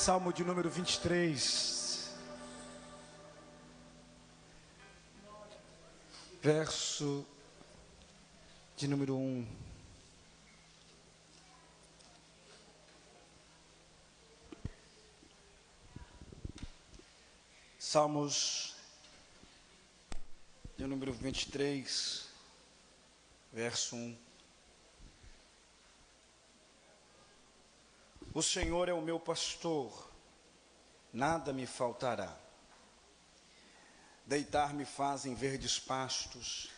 Salmo de número 23, verso de número 1. Salmos de número 23, verso 1. O Senhor é o meu pastor, nada me faltará. Deitar-me faz em verdes pastos,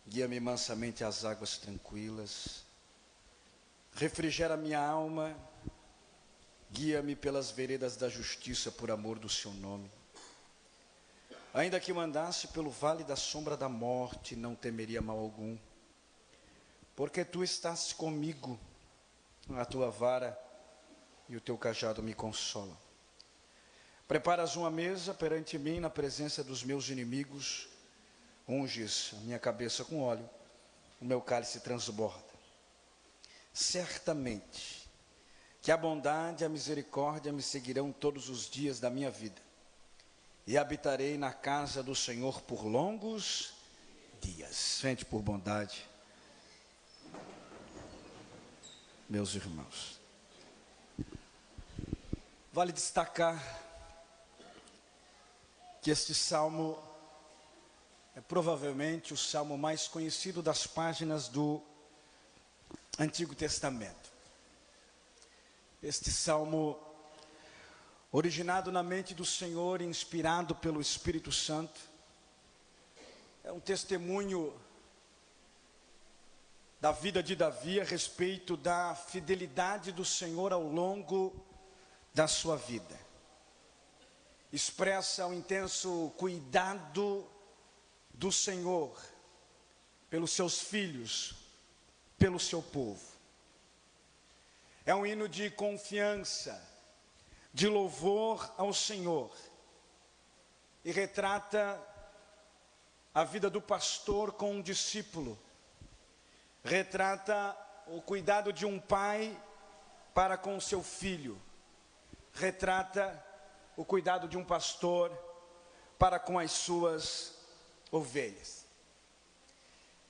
guia-me mansamente às águas tranquilas. Refrigera minha alma, guia-me pelas veredas da justiça por amor do seu nome. Ainda que eu andasse pelo vale da sombra da morte, não temeria mal algum, porque tu estás comigo, a tua vara e o teu cajado me consolam. Preparas uma mesa perante mim na presença dos meus inimigos, unges a minha cabeça com óleo, o meu cálice transborda. Certamente que a bondade e a misericórdia me seguirão todos os dias da minha vida, e habitarei na casa do Senhor por longos dias. Sente por bondade, meus irmãos. Vale destacar que este salmo é provavelmente o salmo mais conhecido das páginas do Antigo Testamento. Este salmo, originado na mente do Senhor, inspirado pelo Espírito Santo, é um testemunho da vida de Davi a respeito da fidelidade do Senhor ao longo da sua vida. Expressa um intenso cuidado do Senhor pelos seus filhos, pelo seu povo. É um hino de confiança, de louvor ao Senhor, e retrata a vida do pastor com um discípulo, retrata o cuidado de um pai para com o seu filho, retrata o cuidado de um pastor para com as suas ovelhas.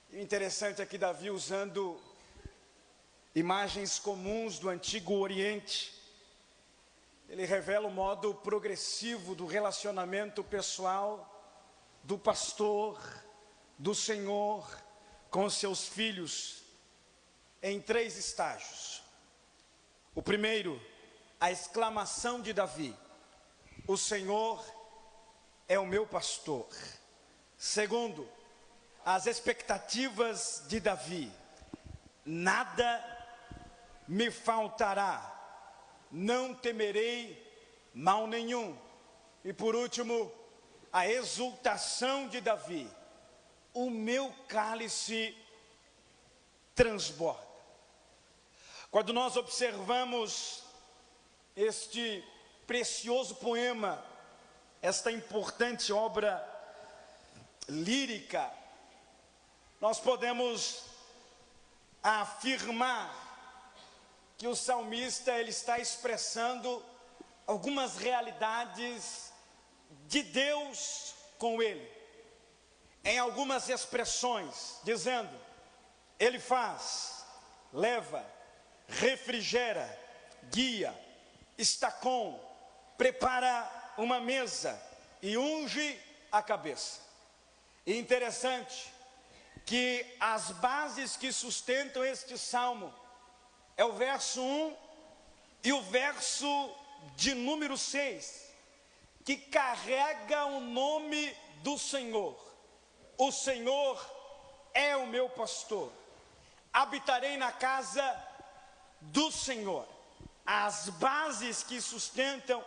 E o interessante é que Davi, usando imagens comuns do Antigo Oriente, ele revela o modo progressivo do relacionamento pessoal do pastor, do Senhor, com os seus filhos, em 3 estágios. O primeiro, a exclamação de Davi: o Senhor é o meu pastor. Segundo, as expectativas de Davi: nada me faltará, não temerei mal nenhum. E por último, a exultação de Davi: o meu cálice transborda. Quando nós observamos este precioso poema, esta importante obra lírica, nós podemos afirmar que o salmista ele está expressando algumas realidades de Deus com ele, em algumas expressões, dizendo: ele faz, leva, refrigera, guia, está com, prepara uma mesa e unge a cabeça. E interessante que as bases que sustentam este salmo é o verso 1 e o verso de número 6, que carrega o nome do Senhor. O Senhor é o meu pastor, habitarei na casa do Senhor. As bases que sustentam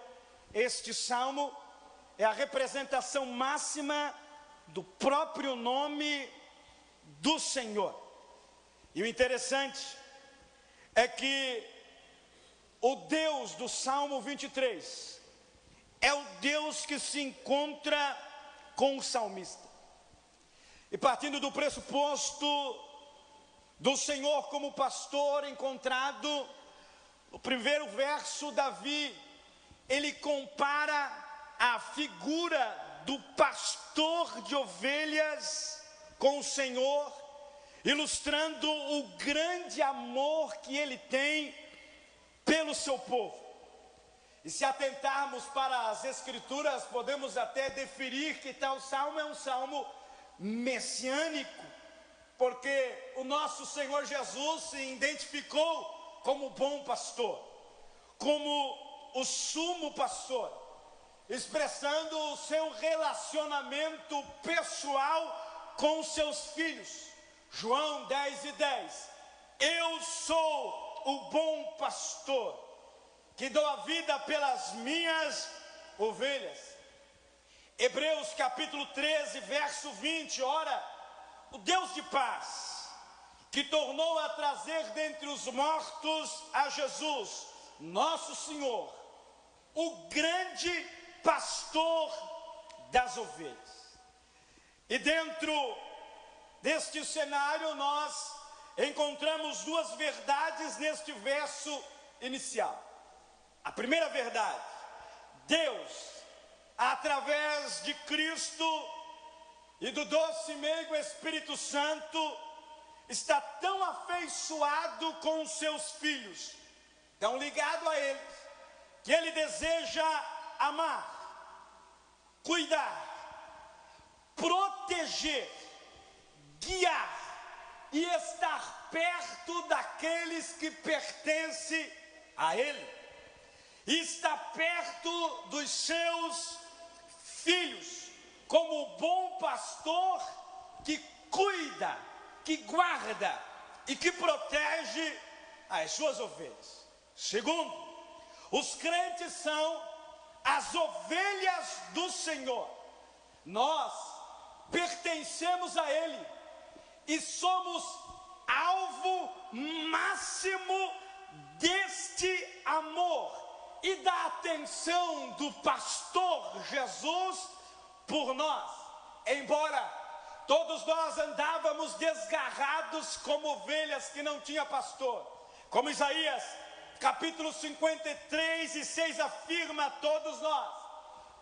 este salmo é a representação máxima do próprio nome do Senhor. E o interessante é que o Deus do Salmo 23 é o Deus que se encontra com o salmista. E partindo do pressuposto do Senhor como pastor encontrado no primeiro verso, Davi ele compara a figura do pastor de ovelhas com o Senhor, ilustrando o grande amor que ele tem pelo seu povo. E se atentarmos para as Escrituras, podemos até definir que tal salmo é um salmo messiânico, porque o nosso Senhor Jesus se identificou como bom pastor, como o sumo pastor, expressando o seu relacionamento pessoal com os seus filhos. João 10:10, eu sou o bom pastor, que dou a vida pelas minhas ovelhas. Hebreus capítulo 13, verso 20, ora, o Deus de paz, que tornou a trazer dentre os mortos a Jesus, nosso Senhor, o grande pastor das ovelhas. E dentro deste cenário nós encontramos duas verdades neste verso inicial. A primeira verdade: Deus, através de Cristo e do doce e meigo Espírito Santo, está tão afeiçoado com os seus filhos, tão ligado a eles, que ele deseja amar, cuidar, proteger, guiar e estar perto daqueles que pertencem a ele. E está perto dos seus filhos, como o bom pastor que cuida, que guarda e que protege as suas ovelhas. Segundo, os crentes são as ovelhas do Senhor. Nós pertencemos a Ele e somos alvo máximo deste amor e da atenção do pastor Jesus por nós. Embora todos nós andávamos desgarrados como ovelhas que não tinha pastor, como Isaías capítulo 53:6 afirma, todos nós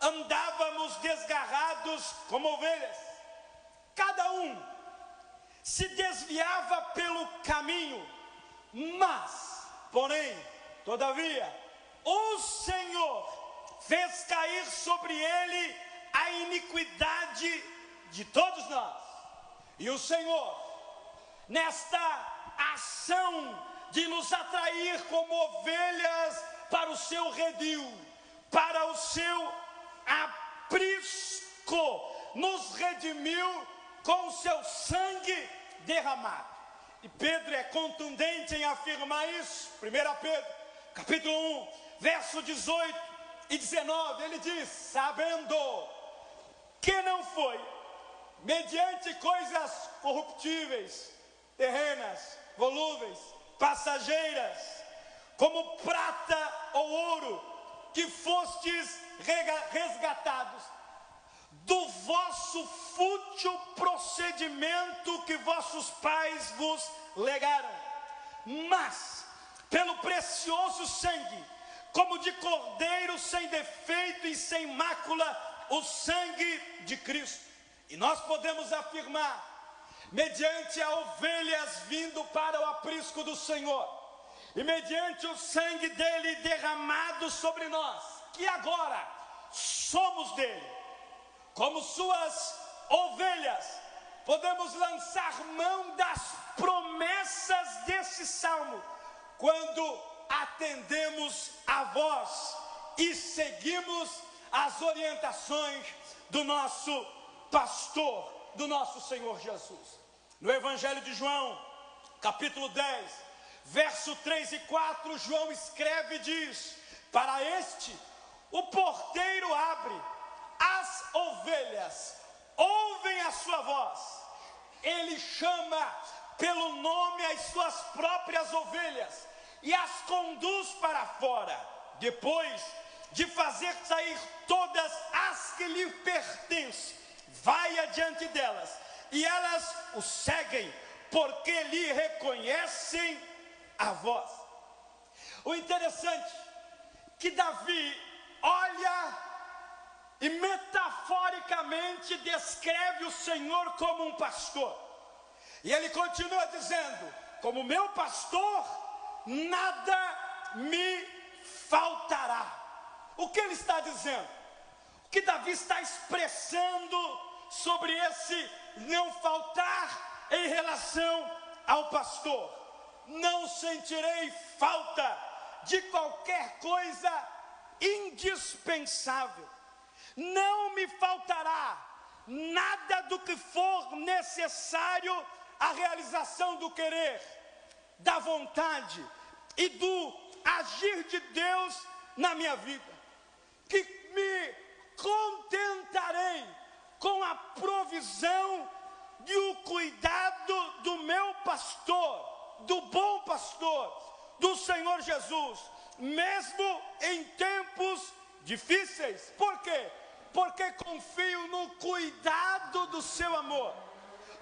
andávamos desgarrados como ovelhas, cada um se desviava pelo caminho, mas, porém, todavia, o Senhor fez cair sobre ele a iniquidade de todos nós. E o Senhor, nesta ação de nos atrair como ovelhas para o seu redil, para o seu aprisco, nos redimiu com o seu sangue derramado. E Pedro é contundente em afirmar isso. 1 Pedro, capítulo 1, verso 18 e 19, ele diz: sabendo que não foi mediante coisas corruptíveis, terrenas, volúveis, passageiras, como prata ou ouro, que fostes resgatados do vosso fútil procedimento que vossos pais vos legaram, mas pelo precioso sangue, como de cordeiro sem defeito e sem mácula, o sangue de Cristo. E nós podemos afirmar, mediante a ovelhas vindo para o aprisco do Senhor, e mediante o sangue dele derramado sobre nós, que agora somos dele, como suas ovelhas, podemos lançar mão das promessas desse salmo, quando atendemos a voz e seguimos as orientações do nosso pastor, do nosso Senhor Jesus. No Evangelho de João, capítulo 10, verso 3 e 4, João escreve e diz: para este o porteiro abre, as ovelhas ouvem a sua voz, ele chama pelo nome as suas próprias ovelhas e as conduz para fora, depois de fazer sair todas as que lhe pertencem, vai adiante delas, e elas o seguem, porque lhe reconhecem a voz. O interessante é que Davi olha e metaforicamente descreve o Senhor como um pastor. E ele continua dizendo: como meu pastor, nada me faltará. O que ele está dizendo? O que Davi está expressando sobre esse não faltar em relação ao pastor? Não sentirei falta de qualquer coisa indispensável. Não me faltará nada do que for necessário à realização do querer, da vontade e do agir de Deus na minha vida. Que me contentarei com a provisão e o cuidado do meu pastor, do bom pastor, do Senhor Jesus, mesmo em tempos difíceis. Por quê? Porque confio no cuidado do seu amor,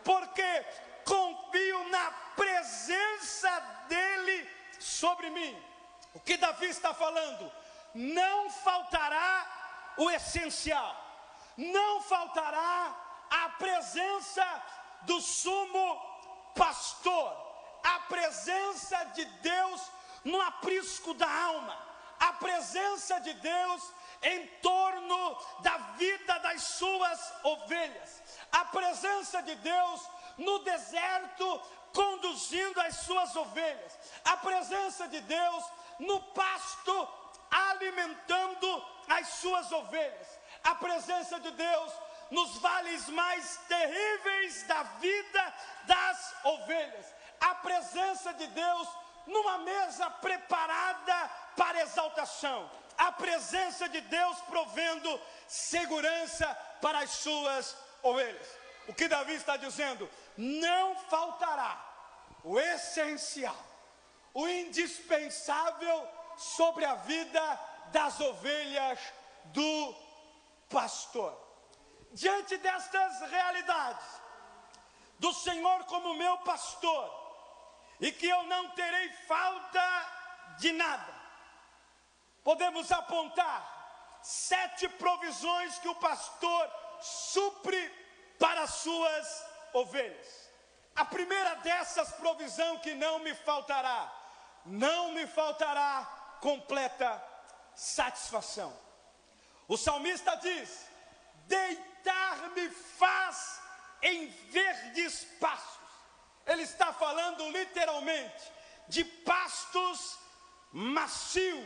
porque confio na presença dele sobre mim. O que Davi está falando? Não faltará o essencial, não faltará a presença do sumo pastor, a presença de Deus no aprisco da alma, a presença de Deus em torno da vida das suas ovelhas, a presença de Deus no deserto conduzindo as suas ovelhas, a presença de Deus no pasto alimentando as suas ovelhas, a presença de Deus nos vales mais terríveis da vida das ovelhas, a presença de Deus numa mesa preparada para exaltação, a presença de Deus provendo segurança para as suas ovelhas. O que Davi está dizendo? Não faltará o essencial, o indispensável sobre a vida das ovelhas do pastor. Diante destas realidades, do Senhor como meu pastor, e que eu não terei falta de nada, podemos apontar 7 provisões que o pastor supre para as suas ovelhas. A primeira dessas provisões que não me faltará completa satisfação. O salmista diz: deitar-me faz em verdes pastos. Ele está falando literalmente de pastos macio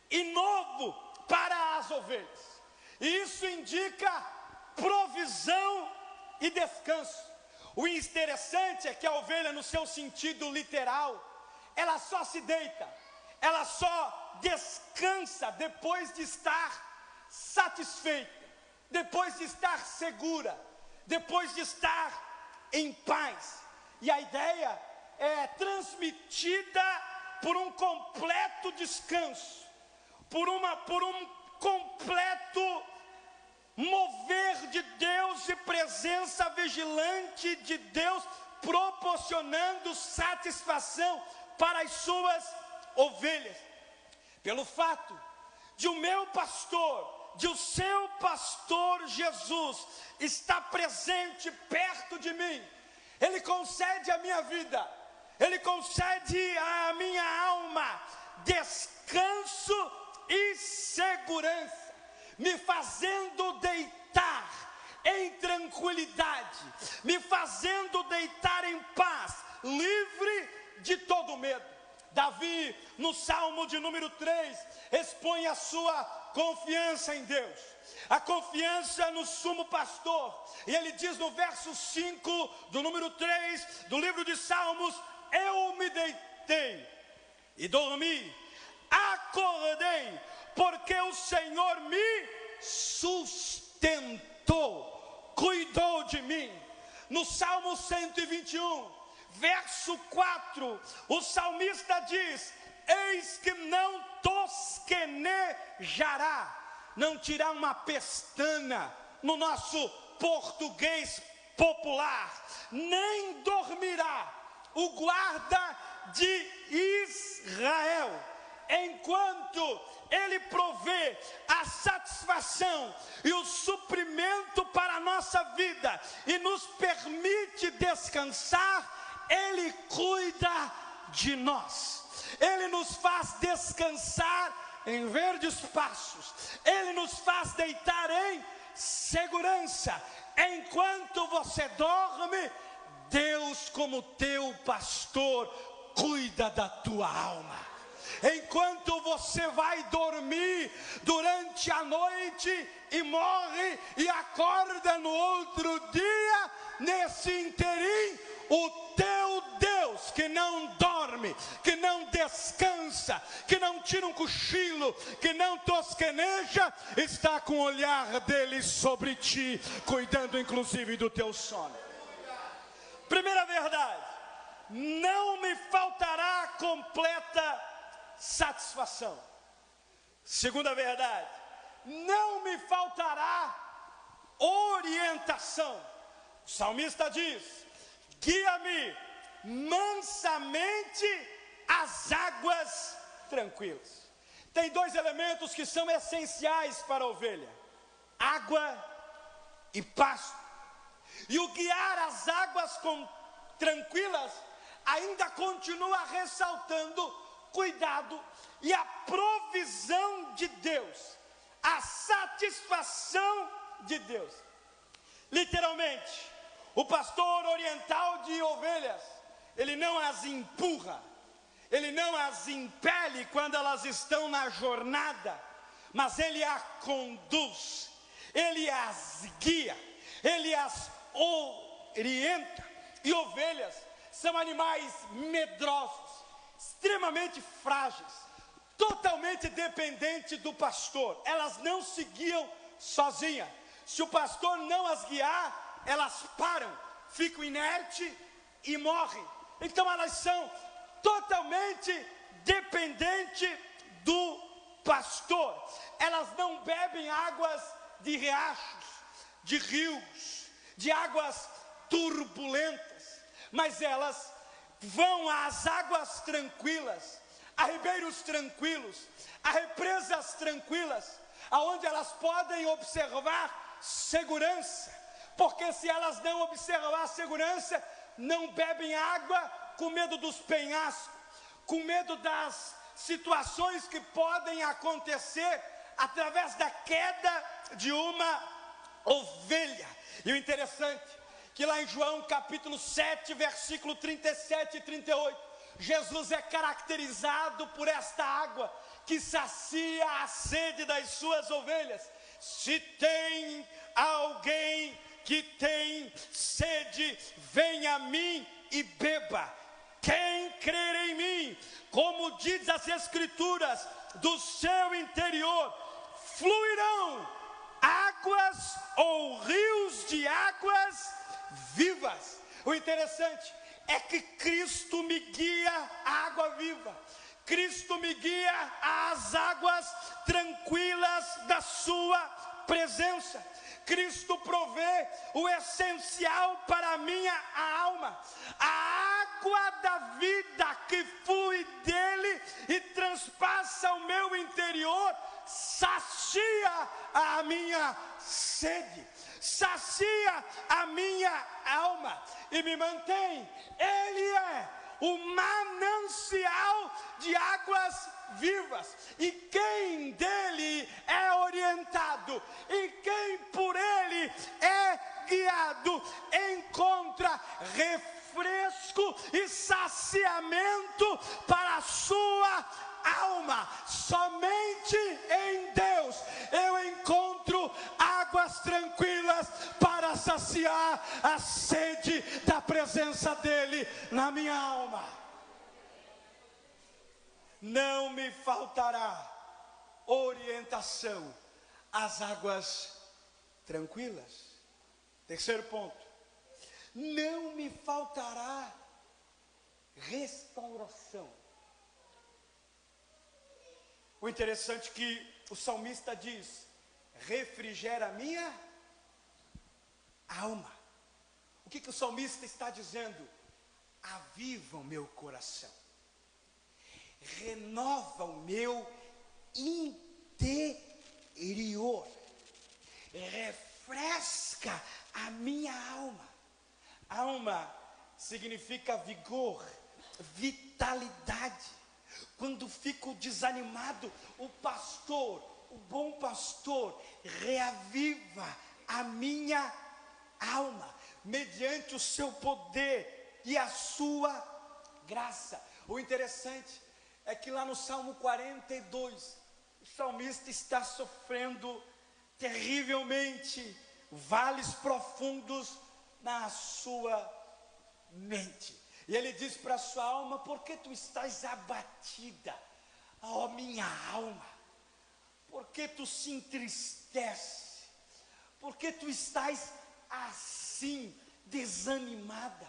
e novo para as ovelhas. E isso indica provisão e descanso. O interessante é que a ovelha, no seu sentido literal, ela só se deita, ela só descansa depois de estar satisfeita, depois de estar segura, depois de estar em paz. E a ideia é transmitida por um completo descanso, por um completo mover de Deus e presença vigilante de Deus, proporcionando satisfação para as suas ovelhas. Pelo fato de o meu pastor, de o seu pastor Jesus estar presente perto de mim, ele concede à minha vida, ele concede à minha alma descanso e segurança, me fazendo deitar em tranquilidade, me fazendo deitar em paz, livre de todo medo. Davi, no Salmo de número 3, expõe a sua confiança em Deus, a confiança no sumo pastor, e ele diz no verso 5 do número 3 do livro de Salmos: eu me deitei e dormi, acordei, porque o Senhor me sustentou, cuidou de mim. No Salmo 121, verso 4, o salmista diz: eis que não tosquenejará, não tirar uma pestana no nosso português popular, nem dormirá o guarda de Israel, enquanto ele provê a satisfação e o suprimento para a nossa vida e nos permite descansar, Ele cuida de nós. Ele nos faz descansar em verdes pastos. Ele nos faz deitar em segurança. Enquanto você dorme, Deus, como teu pastor, cuida da tua alma. Enquanto você vai dormir durante a noite e morre e acorda no outro dia, nesse interim, o teu Deus, que não dorme, que não descansa, que não tira um cochilo, que não tosqueneja, está com o olhar dele sobre ti, cuidando inclusive do teu sono. Primeira verdade: não me faltará completa satisfação. Segunda verdade: não me faltará orientação. O salmista diz: guia-me mansamente às águas tranquilas. Tem dois elementos que são essenciais para a ovelha: água e pasto. E o guiar as águas tranquilas ainda continua ressaltando cuidado e a provisão de Deus, a satisfação de Deus. Literalmente, o pastor oriental de ovelhas, ele não as empurra, ele não as impele quando elas estão na jornada, mas ele as conduz, ele as guia, ele as orienta. E ovelhas são animais medrosos, extremamente frágeis, totalmente dependentes do pastor. Elas não se guiam sozinhas. Se o pastor não as guiar, elas param, ficam inertes e morrem. Então elas são totalmente dependentes do pastor. Elas não bebem águas de riachos, de rios, de águas turbulentas, mas elas vão às águas tranquilas, a ribeiros tranquilos, a represas tranquilas, aonde elas podem observar segurança, porque se elas não observar segurança, não bebem água com medo dos penhascos, com medo das situações que podem acontecer através da queda de uma ovelha. E o interessante, que lá em João capítulo 7, versículo 37 e 38, Jesus é caracterizado por esta água que sacia a sede das suas ovelhas. Se tem alguém que tem sede, venha a mim e beba. Quem crer em mim, como diz as Escrituras, do seu interior fluirão águas ou rios de águas vivas. O interessante é que Cristo me guia à água viva. Cristo me guia às águas tranquilas da sua presença. Cristo provê o essencial para a minha alma. A água da vida que flui dele e transpassa o meu interior sacia a minha sede, sacia a minha alma e me mantém. Ele é o manancial de águas vivas, e quem dele é orientado e quem por ele é guiado encontra refresco e saciamento para a sua alma. Somente em Deus eu encontro águas tranquilas para saciar a sede da presença dele na minha alma. Não me faltará orientação às águas tranquilas. Terceiro ponto: não me faltará restauração. O interessante é que o salmista diz: refrigera a minha alma. O que o salmista está dizendo? Aviva o meu coração, renova o meu interior. interior, refresca a minha alma. Alma significa vigor, vitalidade. Quando fico desanimado, o pastor, o bom pastor, reaviva a minha alma, mediante o seu poder e a sua graça. O interessante é que lá no Salmo 42, o salmista está sofrendo terrivelmente vales profundos na sua mente. E ele diz para a sua alma: por que tu estás abatida, ó minha alma? Por que tu se entristece? Por que tu estás assim, desanimada,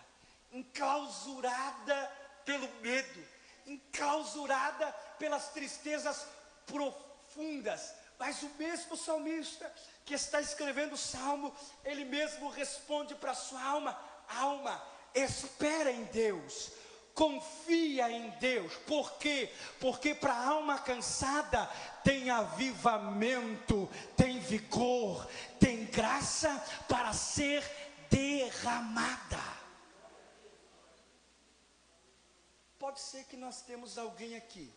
enclausurada pelo medo, enclausurada pelas tristezas profundas? Mas o mesmo salmista que está escrevendo o salmo, ele mesmo responde para a sua alma: alma, espera em Deus, confia em Deus. Por quê? Porque para a alma cansada tem avivamento, tem vigor, tem graça para ser derramada. Pode ser que nós temos alguém aqui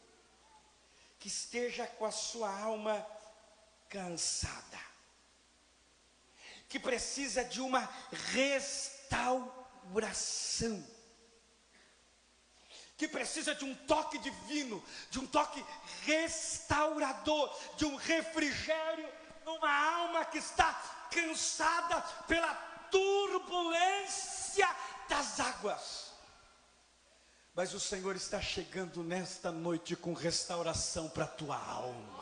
que esteja com a sua alma cansada, que precisa de uma restauração, que precisa de um toque divino, de um toque restaurador, de um refrigério numa alma que está cansada pela turbulência das águas. Mas o Senhor está chegando nesta noite com restauração para a tua alma.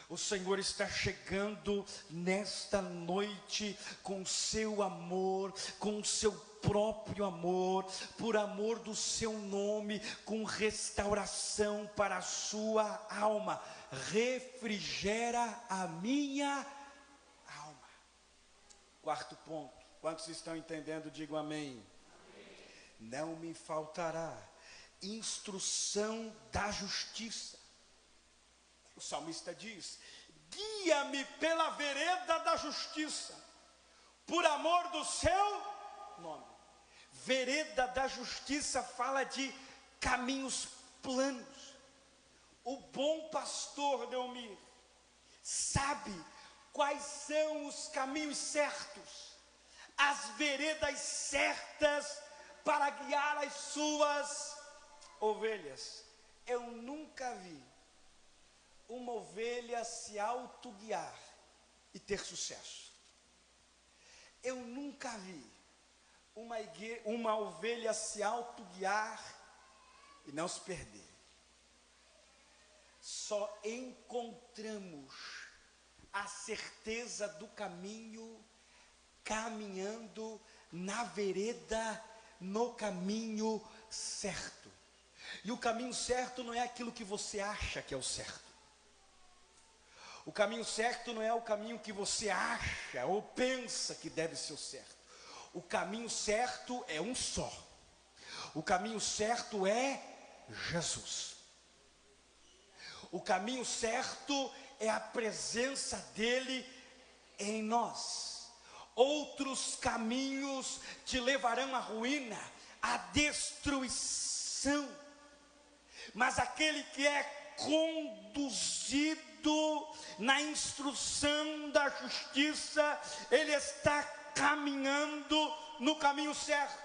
O Senhor está chegando nesta noite com o seu amor, com o seu próprio amor, por amor do seu nome, com restauração para a sua alma. Refrigera a minha alma. Quarto ponto. Quantos estão entendendo? Digam amém. Não me faltará instrução da justiça. O salmista diz: guia-me pela vereda da justiça, por amor do seu nome. Vereda da justiça fala de caminhos planos. O bom pastor, Neomir, sabe quais são os caminhos certos, as veredas certas para guiar as suas ovelhas. Eu nunca vi uma ovelha se autoguiar e ter sucesso. Eu nunca vi uma ovelha se autoguiar e não se perder. Só encontramos a certeza do caminho caminhando na vereda, no caminho certo. E o caminho certo não é aquilo que você acha que é o certo. O caminho certo não é o caminho que você acha ou pensa que deve ser o certo. O caminho certo é um só. O caminho certo é Jesus. O caminho certo é a presença dele em nós. Outros caminhos te levarão à ruína, à destruição. Mas aquele que é conduzido na instrução da justiça, ele está caminhando no caminho certo.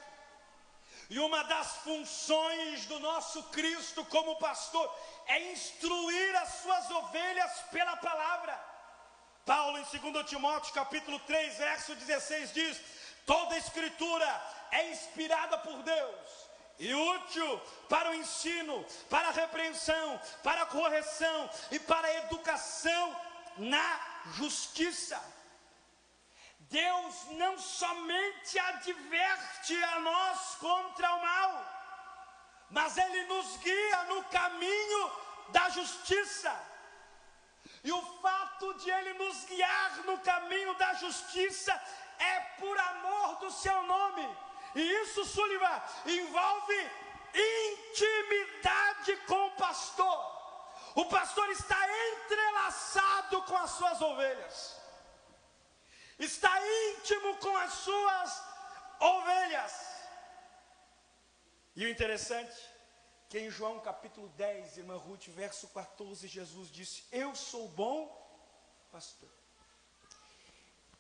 E uma das funções do nosso Cristo como pastor é instruir as suas ovelhas pela palavra. Paulo em 2 Timóteo capítulo 3 verso 16 diz: toda a escritura é inspirada por Deus e útil para o ensino, para a repreensão, para a correção e para a educação na justiça. Deus não somente adverte a nós contra o mal, mas Ele nos guia no caminho da justiça. E o fato de Ele nos guiar no caminho da justiça é por amor do seu nome. E isso, Sullivan, envolve intimidade com o pastor. O pastor está entrelaçado com as suas ovelhas, está íntimo com as suas ovelhas. E o interessante, que em João capítulo 10, irmã Ruth, verso 14, Jesus disse: eu sou bom pastor,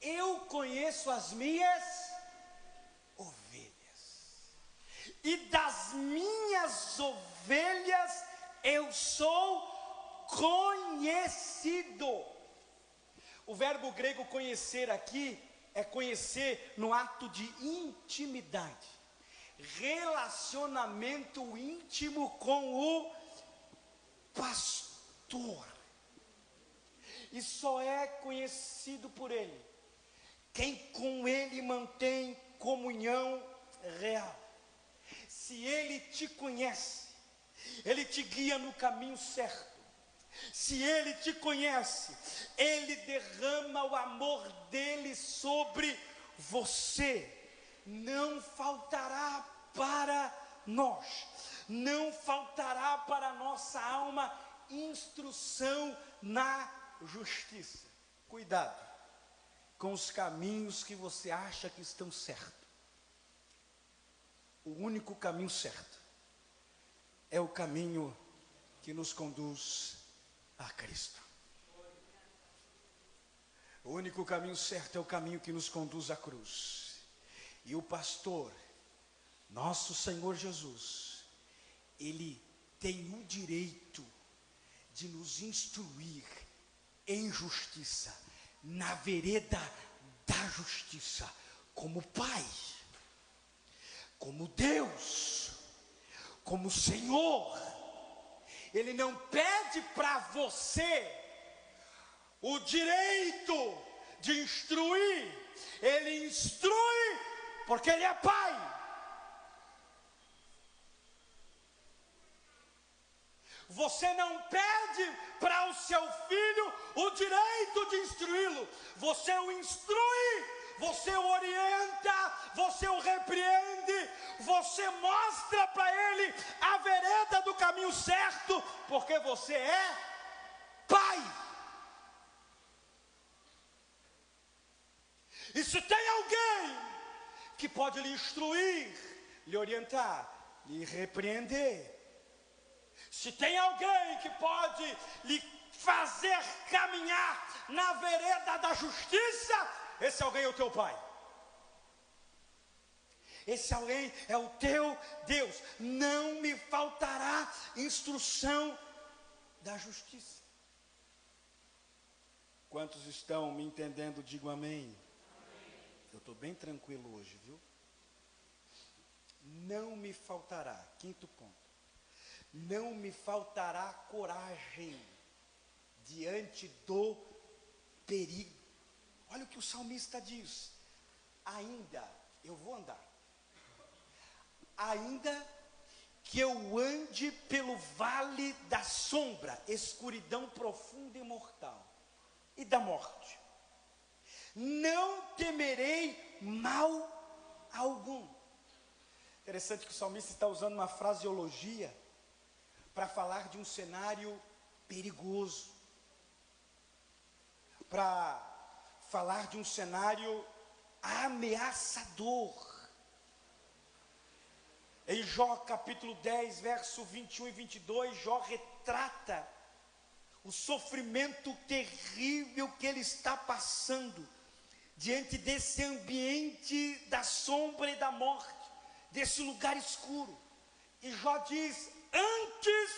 eu conheço as minhas ovelhas, e das minhas ovelhas eu sou conhecido. O verbo grego conhecer aqui é conhecer no ato de intimidade, relacionamento íntimo com o pastor. E só é conhecido por ele quem com ele mantém comunhão real. Se ele te conhece, ele te guia no caminho certo. Se ele te conhece, ele derrama o amor dele sobre você. Não faltará para nós, não faltará para a nossa alma instrução na justiça. Cuidado com os caminhos que você acha que estão certos. O único caminho certo é o caminho que nos conduz a Cristo. O único caminho certo é o caminho que nos conduz à cruz. E o pastor, nosso Senhor Jesus, ele tem o direito de nos instruir em justiça, na vereda da justiça, como Pai, como Deus, como Senhor. Ele não pede para você o direito de instruir, ele instrui porque ele é Pai. Você não pede para o seu filho o direito de instruí-lo, você o instrui, você o orienta, você o repreende, você mostra para ele a vereda do caminho certo, porque você é Pai. E se tem alguém que pode lhe instruir, lhe orientar, lhe repreender, se tem alguém que pode lhe fazer caminhar na vereda da justiça, esse alguém é o teu Pai. Esse alguém é o teu Deus. Não me faltará instrução da justiça. Quantos estão me entendendo? Digo amém. Eu estou bem tranquilo hoje, viu? Não me faltará, quinto ponto, não me faltará coragem diante do perigo. Olha o que o salmista diz: ainda eu vou andar, ainda que eu ande pelo vale da sombra, escuridão profunda e mortal, e da morte, não temerei mal algum. Interessante que o salmista está usando uma fraseologia para falar de um cenário perigoso, para falar de um cenário ameaçador. Em Jó capítulo 10, verso 21 e 22, Jó retrata o sofrimento terrível que ele está passando diante desse ambiente da sombra e da morte, desse lugar escuro. E Jó diz: antes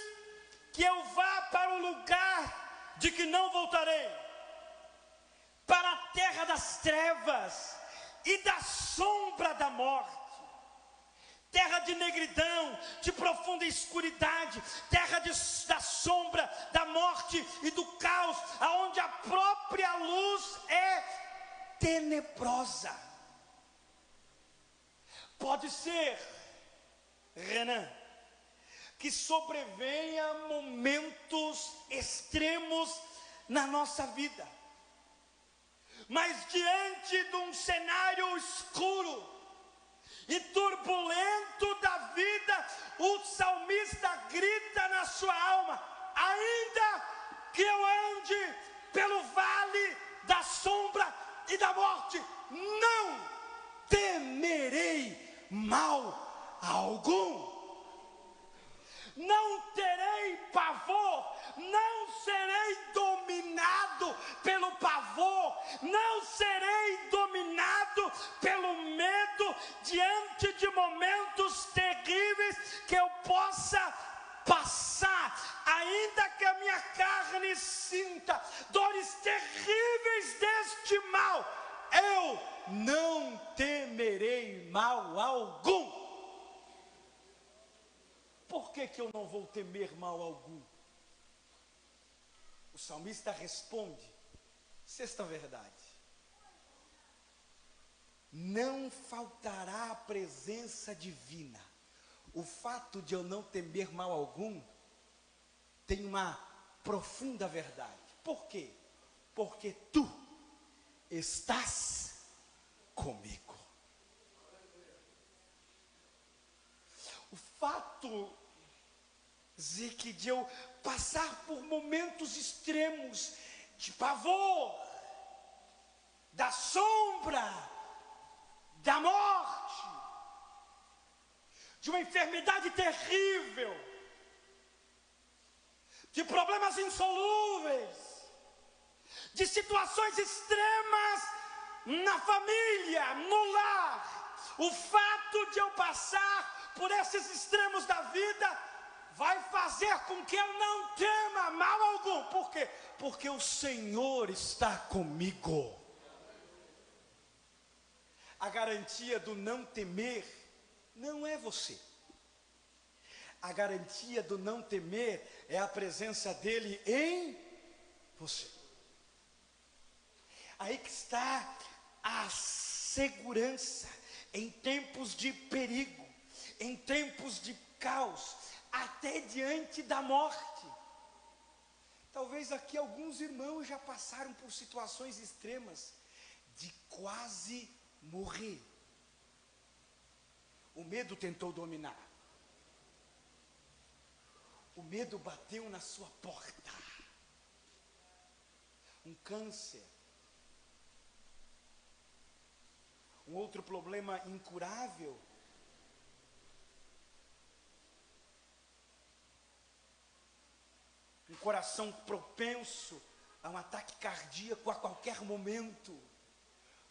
que eu vá para o lugar de que não voltarei, para a terra das trevas e da sombra da morte, terra de negridão, de profunda escuridade, terra da sombra, da morte e do caos, aonde a própria luz é tenebrosa. Pode ser, Renan, que sobrevenha momentos extremos na nossa vida, mas diante de um cenário escuro e turbulento da vida, o salmista grita na sua alma: ainda que eu ande não terei pavor, não serei dominado pelo pavor, não serei dominado pelo medo diante de momentos terríveis que eu possa passar, ainda que a minha carne sinta dores terríveis deste mal, eu não temerei mal algum. Por que eu não vou temer mal algum? O salmista responde, sexta verdade: não faltará a presença divina. O fato de eu não temer mal algum tem uma profunda verdade. Por quê? Porque tu estás comigo. O fato, Zique, de eu passar por momentos extremos de pavor, da sombra, da morte, de uma enfermidade terrível, de problemas insolúveis, de situações extremas na família, no lar. O fato de eu passar por esses extremos da vida vai fazer com que eu não tema mal algum. Por quê? Porque o Senhor está comigo. A garantia do não temer não é você. A garantia do não temer é a presença dele em você. Aí que está a segurança em tempos de perigo, em tempos de caos, até diante da morte. Talvez aqui alguns irmãos já passaram por situações extremas de quase morrer. O medo tentou dominar. O medo bateu na sua porta. Um câncer. Um outro problema incurável. Um coração propenso a um ataque cardíaco a qualquer momento.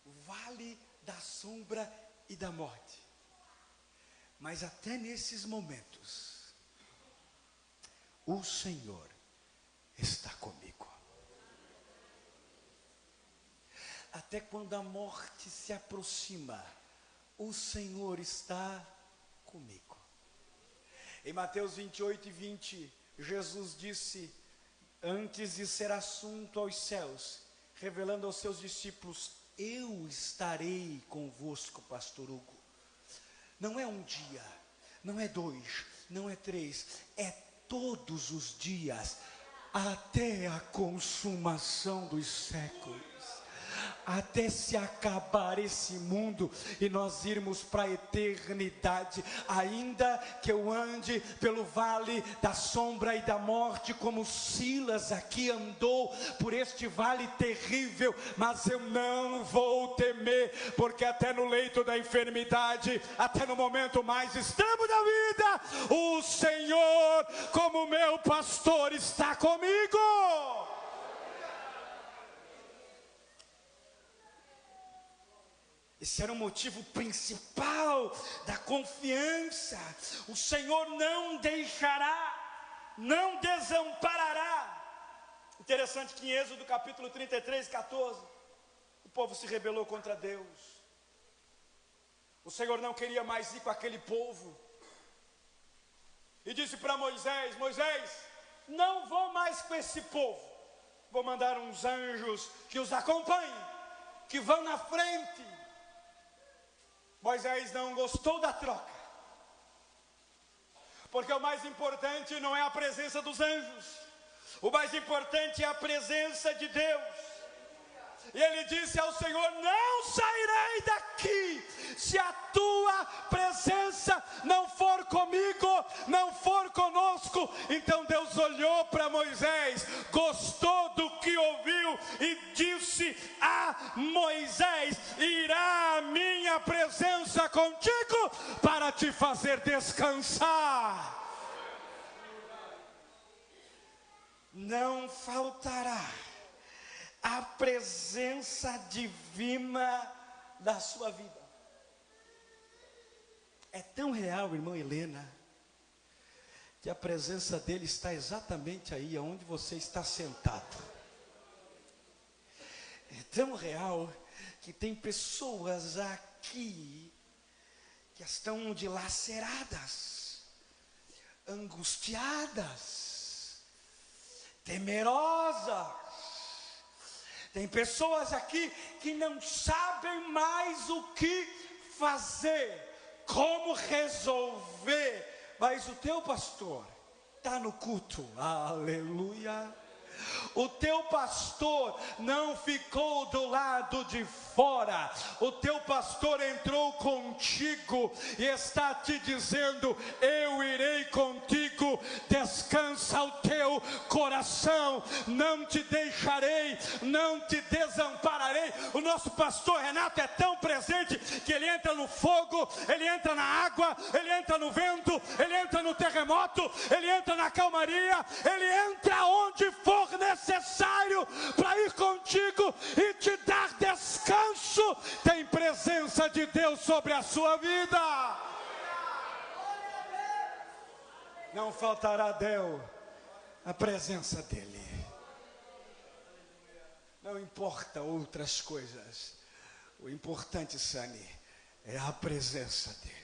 O vale da sombra e da morte. Mas até nesses momentos, o Senhor está comigo. Até quando a morte se aproxima, o Senhor está comigo. Em Mateus 28 e 20, Jesus disse, antes de ser assunto aos céus, revelando aos seus discípulos, eu estarei convosco, pastor Hugo. Não é um dia, não é 2, não é 3, é todos os dias, até a consumação dos séculos. Até se acabar esse mundo e nós irmos para a eternidade, ainda que eu ande pelo vale da sombra e da morte, como Silas aqui andou por este vale terrível, mas eu não vou temer, porque até no leito da enfermidade, até no momento mais extremo da vida, o Senhor, como meu pastor, está comigo. Esse era o motivo principal da confiança. O Senhor não deixará, não desamparará. Interessante que em Êxodo capítulo 33, 14, o povo se rebelou contra Deus. O Senhor não queria mais ir com aquele povo. E disse para Moisés, Moisés, não vou mais com esse povo. Vou mandar uns anjos que os acompanhem, que vão na frente. Moisés não gostou da troca, porque o mais importante não é a presença dos anjos, o mais importante é a presença de Deus. E ele disse ao Senhor, não sairei daqui, se a tua presença não for comigo, não for conosco. Então Deus olhou para Moisés, gostou do que ouviu e disse a Moisés, irá a minha presença contigo para te fazer descansar. não faltará a presença divina da sua vida. É tão real, irmã Helena, que a presença dele está exatamente aí onde você está sentado. É tão real que tem pessoas aqui que estão dilaceradas, angustiadas, temerosas. Tem pessoas aqui que não sabem mais o que fazer, como resolver. Mas o teu pastor está no culto, aleluia. O teu pastor não ficou do lado de fora, o teu pastor entrou contigo e está te dizendo: eu irei contigo, descansa o teu coração, não te deixarei, não te desampararei. O nosso pastor Renato é tão presente que ele entra no fogo, ele entra na água, ele entra no vento, ele entra no terremoto, ele entra na calmaria, ele entra onde for necessário para ir contigo e te dar descanso. Tem presença de Deus sobre a sua vida. Não faltará a Deus a presença dele. Não importa outras coisas, o importante, Sani, é a presença dele.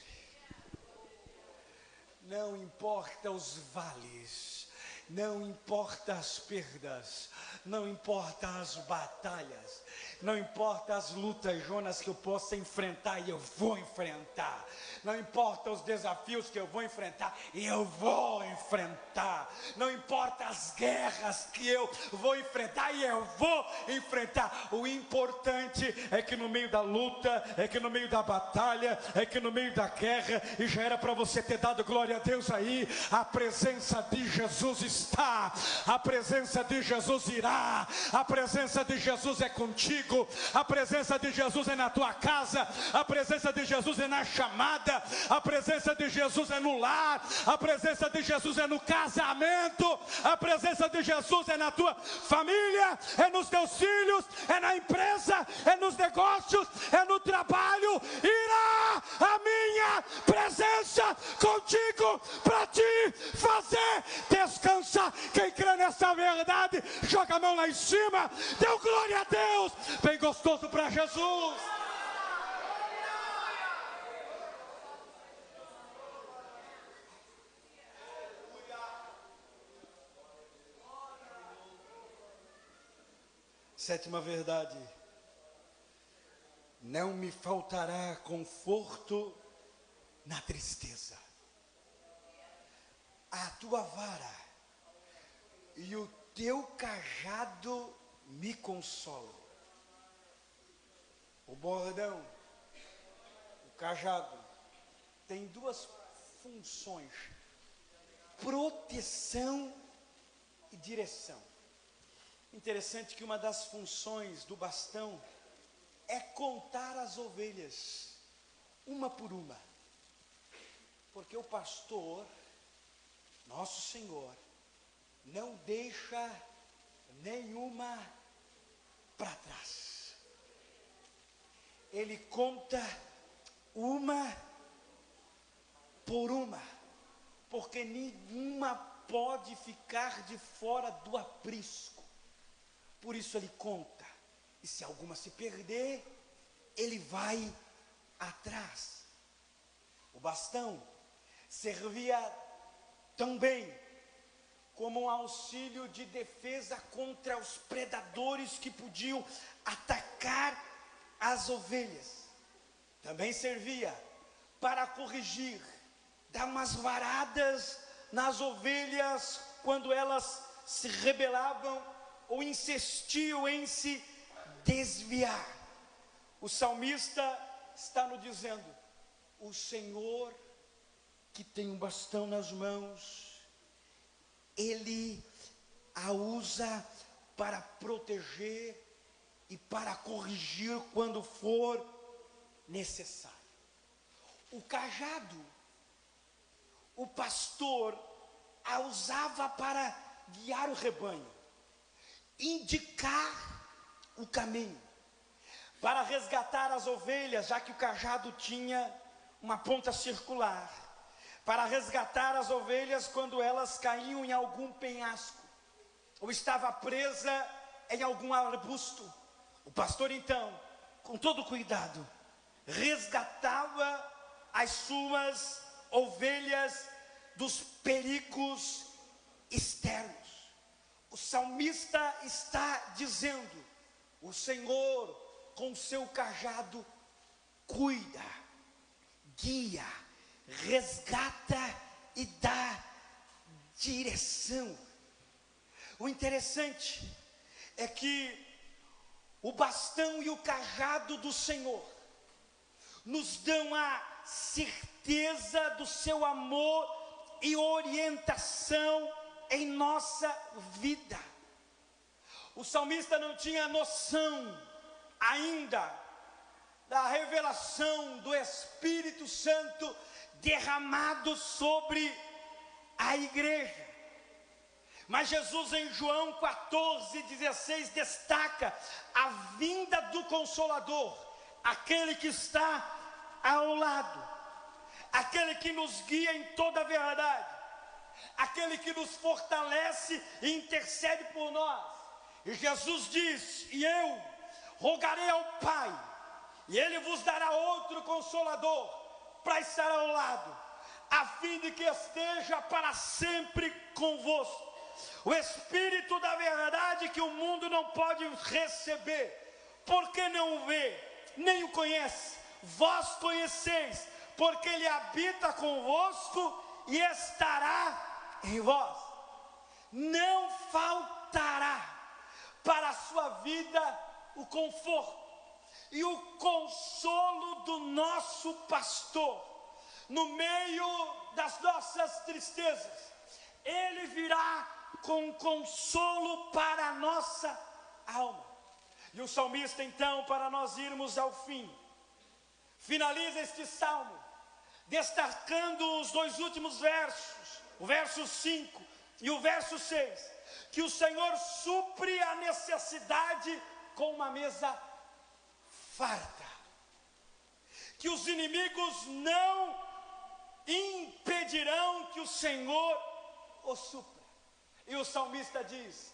Não importa os vales, não importa as perdas, não importa as batalhas, não importa as lutas, Jonas, que eu possa enfrentar, e eu vou enfrentar. Não importa os desafios que eu vou enfrentar, e eu vou enfrentar. Não importa as guerras que eu vou enfrentar, e eu vou enfrentar. O importante é que no meio da luta, é que no meio da batalha, é que no meio da guerra, e já era para você ter dado glória a Deus aí, a presença de Jesus está, a presença de Jesus irá, a presença de Jesus é contigo, a presença de Jesus é na tua casa, a presença de Jesus é na chamada, a presença de Jesus é no lar, a presença de Jesus é no casamento, a presença de Jesus é na tua família, é nos teus filhos, é na empresa, é nos negócios, é no trabalho. Irá a minha presença contigo para te fazer descansar. Quem crê nessa verdade, joga a mão lá em cima, deu glória a Deus, bem gostoso para Jesus. Sétima verdade: não me faltará conforto na tristeza. A tua vara e o teu cajado me consolam. O bordão, o cajado, tem duas funções: proteção e direção. Interessante que uma das funções do bastão é contar as ovelhas, uma por uma. Porque o pastor, nosso Senhor, não deixa nenhuma para trás. Ele conta uma por uma, porque nenhuma pode ficar de fora do aprisco. Por isso ele conta, e se alguma se perder, ele vai atrás. O bastão servia também como um auxílio de defesa contra os predadores que podiam atacar as ovelhas. Também servia para corrigir, dar umas varadas nas ovelhas quando elas se rebelavam ou insistiam em se desviar. O salmista está nos dizendo: o Senhor que tem um bastão nas mãos, Ele a usa para proteger e para corrigir quando for necessário. O cajado, o pastor a usava para guiar o rebanho, indicar o caminho, para resgatar as ovelhas, já que o cajado tinha uma ponta circular, para resgatar as ovelhas quando elas caíam em algum penhasco, ou estava presa em algum arbusto. O pastor então, com todo cuidado, resgatava as suas ovelhas dos perigos externos. O salmista está dizendo: o Senhor com seu cajado cuida, guia, resgata e dá direção. O interessante é que o bastão e o cajado do Senhor nos dão a certeza do seu amor e orientação em nossa vida. O salmista não tinha noção ainda da revelação do Espírito Santo derramado sobre a igreja. Mas Jesus em João 14:16 destaca a vinda do Consolador, aquele que está ao lado, aquele que nos guia em toda a verdade, aquele que nos fortalece e intercede por nós. E Jesus diz: e eu rogarei ao Pai, e Ele vos dará outro Consolador, para estar ao lado, a fim de que esteja para sempre convosco. O Espírito da verdade que o mundo não pode receber, porque não o vê, nem o conhece. Vós conheceis, porque Ele habita convosco e estará em vós. Não faltará para a sua vida o conforto e o consolo do nosso pastor. No meio das nossas tristezas, Ele virá com consolo para a nossa alma. E o salmista então, para nós irmos ao fim, finaliza este salmo destacando os dois últimos versos, o verso 5 e o verso 6, que o Senhor supre a necessidade com uma mesa farta, que os inimigos não impedirão que o Senhor o supra. E o salmista diz: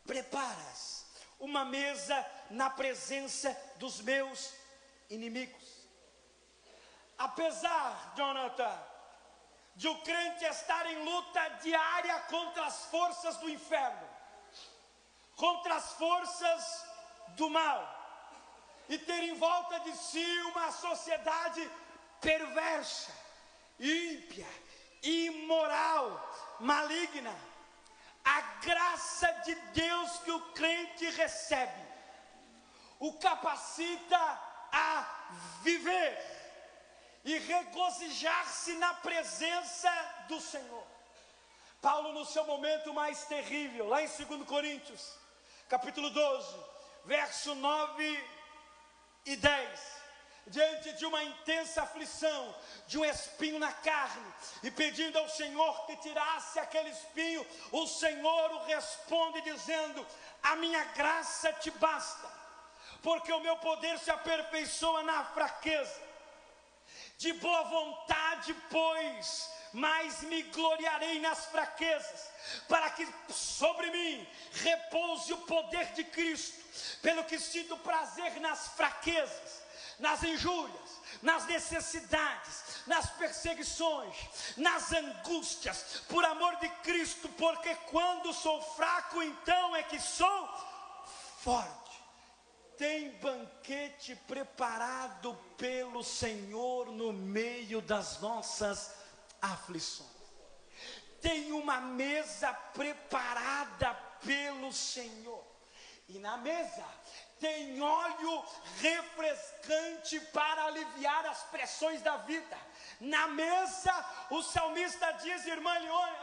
preparas uma mesa na presença dos meus inimigos. Apesar, Jonathan, de o crente estar em luta diária contra as forças do inferno, contra as forças do mal, e ter em volta de si uma sociedade perversa, ímpia, imoral, maligna, a graça de Deus que o crente recebe o capacita a viver e regozijar-se na presença do Senhor. Paulo, no seu momento mais terrível, lá em 2 Coríntios, capítulo 12, verso 9 e 10, diante de uma intensa aflição, de um espinho na carne, e pedindo ao Senhor que tirasse aquele espinho, o Senhor o responde dizendo: a minha graça te basta, porque o meu poder se aperfeiçoa na fraqueza. De boa vontade, pois, mas me gloriarei nas fraquezas, para que sobre mim repouse o poder de Cristo. Pelo que sinto prazer nas fraquezas, nas injúrias, nas necessidades, nas perseguições, nas angústias, por amor de Cristo, porque quando sou fraco, então é que sou forte. Tem banquete preparado pelo Senhor no meio das nossas aflições. Tem uma mesa preparada pelo Senhor. E na mesa tem óleo refrescante para aliviar as pressões da vida. Na mesa, o salmista diz, irmã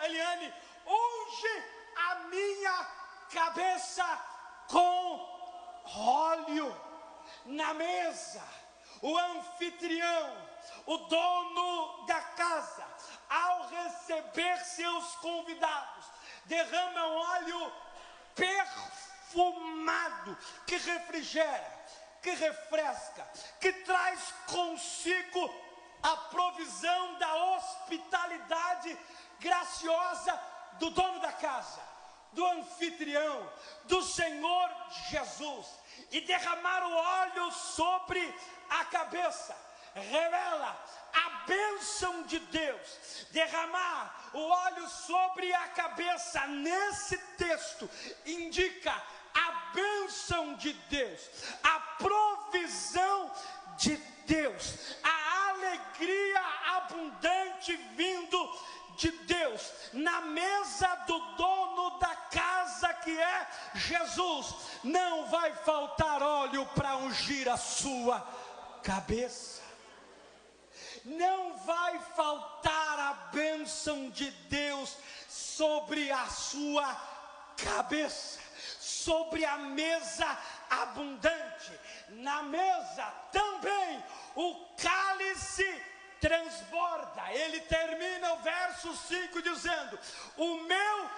Eliane: unge a minha cabeça com óleo. Na mesa, o anfitrião, o dono da casa, ao receber seus convidados, derrama um óleo perfumado, que refrigera, que refresca, que traz consigo a provisão da hospitalidade graciosa do dono da casa, do anfitrião, do Senhor Jesus. E derramar o óleo sobre a cabeça revela a bênção de Deus. Derramar o óleo sobre a cabeça nesse texto indica a bênção de Deus, a provisão de Deus, a alegria abundante vindo de Deus. Na mesa do dono da casa, que é Jesus, não vai faltar óleo para ungir a sua cabeça. Não vai faltar a bênção de Deus sobre a sua cabeça, sobre a mesa abundante. Na mesa também o cálice transborda. Ele termina o verso 5 dizendo: o meu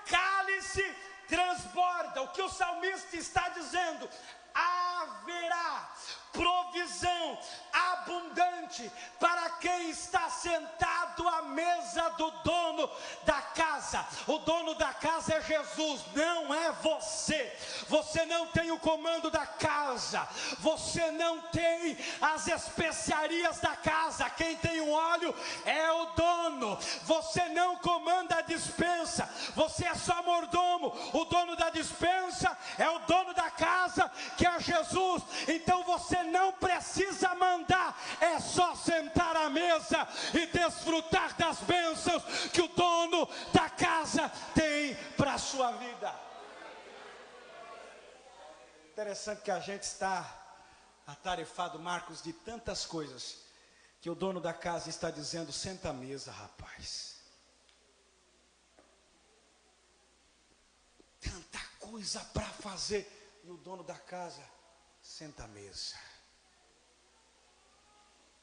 cálice transborda. O que o salmista está dizendo? Haverá provisão abundante para quem está sentado à mesa do dono da casa. O dono da casa é Jesus, não é você. Você não tem o comando da casa, você não tem as especiarias da casa. Quem tem o óleo é o dono. Você não comanda a despensa, você é só mordomo. O dono da despensa é o dono da casa, que é Jesus. Então você não precisa mandar, é só sentar à mesa e desfrutar das bênçãos que o dono da casa tem para a sua vida. Interessante que a gente está atarefado, Marcos, de tantas coisas, que o dono da casa está dizendo: senta à mesa, rapaz. Tanta coisa para fazer, e o dono da casa: senta à mesa.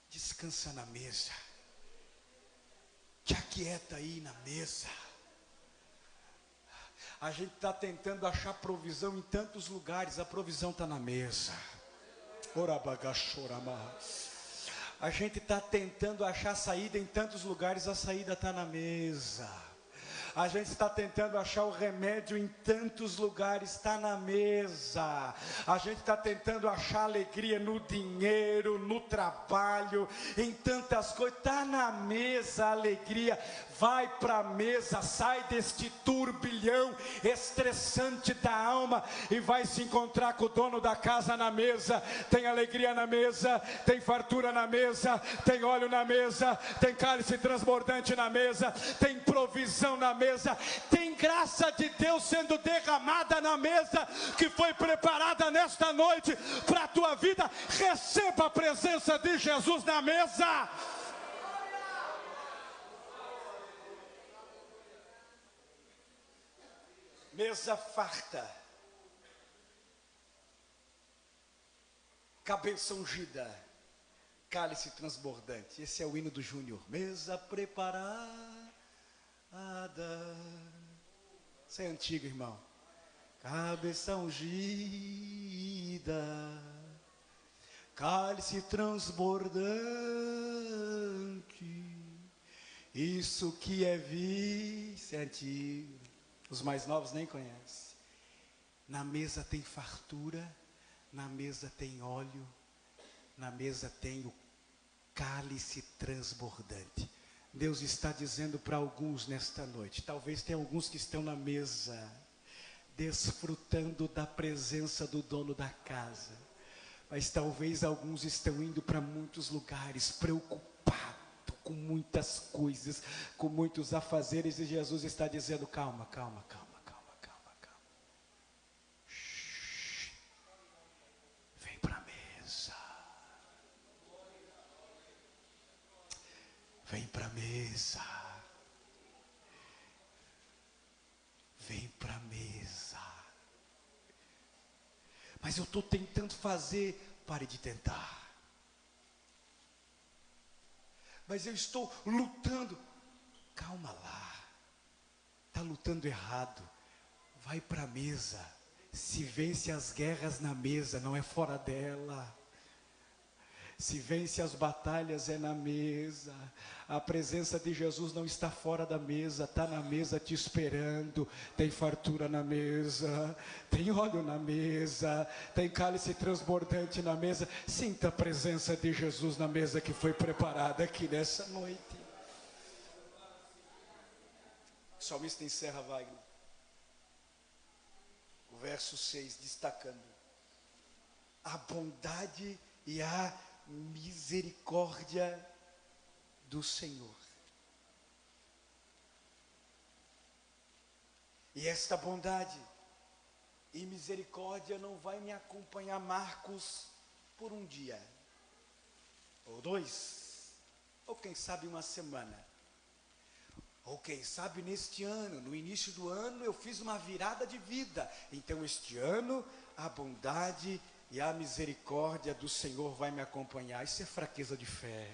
Descansa na mesa. Te aquieta aí na mesa. A gente está tentando achar provisão em tantos lugares. A provisão está na mesa. A gente está tentando achar saída em tantos lugares. A saída está na mesa. A gente está tentando achar o remédio em tantos lugares, está na mesa. A gente está tentando achar alegria no dinheiro, no trabalho, em tantas coisas, está na mesa a alegria. Vai para a mesa, sai deste turbilhão estressante da alma e vai se encontrar com o dono da casa na mesa. Tem alegria na mesa, tem fartura na mesa, tem óleo na mesa, tem cálice transbordante na mesa, tem provisão na mesa, tem graça de Deus sendo derramada na mesa, que foi preparada nesta noite para a tua vida. Receba a presença de Jesus na mesa. Mesa farta, cabeça ungida, cálice transbordante. Esse é o hino do Júnior. Mesa preparada. Isso é antigo, irmão. Cabeça ungida, cálice transbordante. Isso que é isso é antigo. Os mais novos nem conhecem. Na mesa tem fartura, na mesa tem óleo, na mesa tem o cálice transbordante. Deus está dizendo para alguns nesta noite, talvez tenha alguns que estão na mesa, desfrutando da presença do dono da casa, mas talvez alguns estão indo para muitos lugares, preocupados com muitas coisas, com muitos afazeres, e Jesus está dizendo: calma, calma, calma, calma, calma, calma. Shhh. Vem para a mesa. Vem para a mesa. Vem para a mesa. Mas eu estou tentando fazer. Pare de tentar. Mas eu estou lutando. Calma lá. está lutando errado. Vai para a mesa. Se vence as guerras na mesa, não é fora dela. Se vence as batalhas é na mesa. A presença de Jesus não está fora da mesa, está na mesa te esperando. Tem fartura na mesa, tem óleo na mesa, tem cálice transbordante na mesa. Sinta a presença de Jesus na mesa que foi preparada aqui nessa noite. O salmista encerra, Wagner, o verso 6, destacando a bondade e a misericórdia do Senhor. E esta bondade e misericórdia não vai me acompanhar, Marcos, por um dia, ou 2, ou quem sabe uma semana, ou quem sabe neste ano, no início do ano eu fiz uma virada de vida, então este ano a bondade e a misericórdia do Senhor vai me acompanhar. Isso é fraqueza de fé.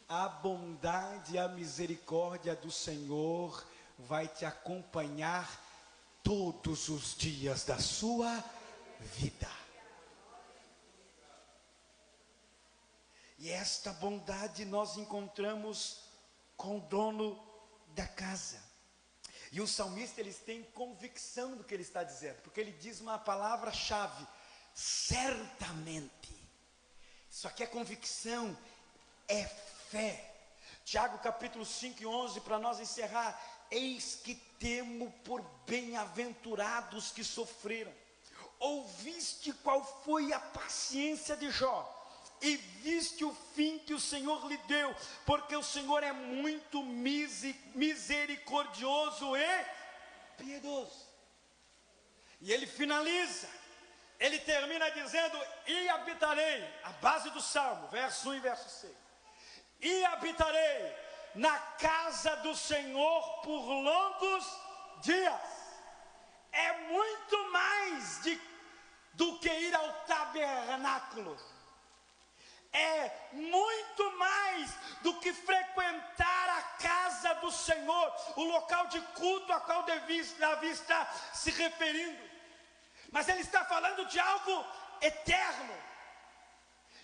A bondade e a misericórdia do Senhor vai te acompanhar todos os dias da sua vida. E esta bondade nós encontramos com o dono da casa. E o salmista, eles têm convicção do que ele está dizendo, porque ele diz uma palavra-chave: certamente. Isso aqui é convicção, é fé. Tiago capítulo 5 e 11, para nós encerrar: eis que temo por bem-aventurados que sofreram. Ouviste qual foi a paciência de Jó, e viste o fim que o Senhor lhe deu, porque o Senhor é muito misericordioso e piedoso. E ele finaliza, ele termina dizendo: e habitarei, a base do Salmo, verso 1 e verso 6, e habitarei na casa do Senhor por longos dias. É muito mais do que ir ao tabernáculo. É muito mais do que frequentar a casa do Senhor, o local de culto a qual Davi está se referindo. Mas ele está falando de algo eterno,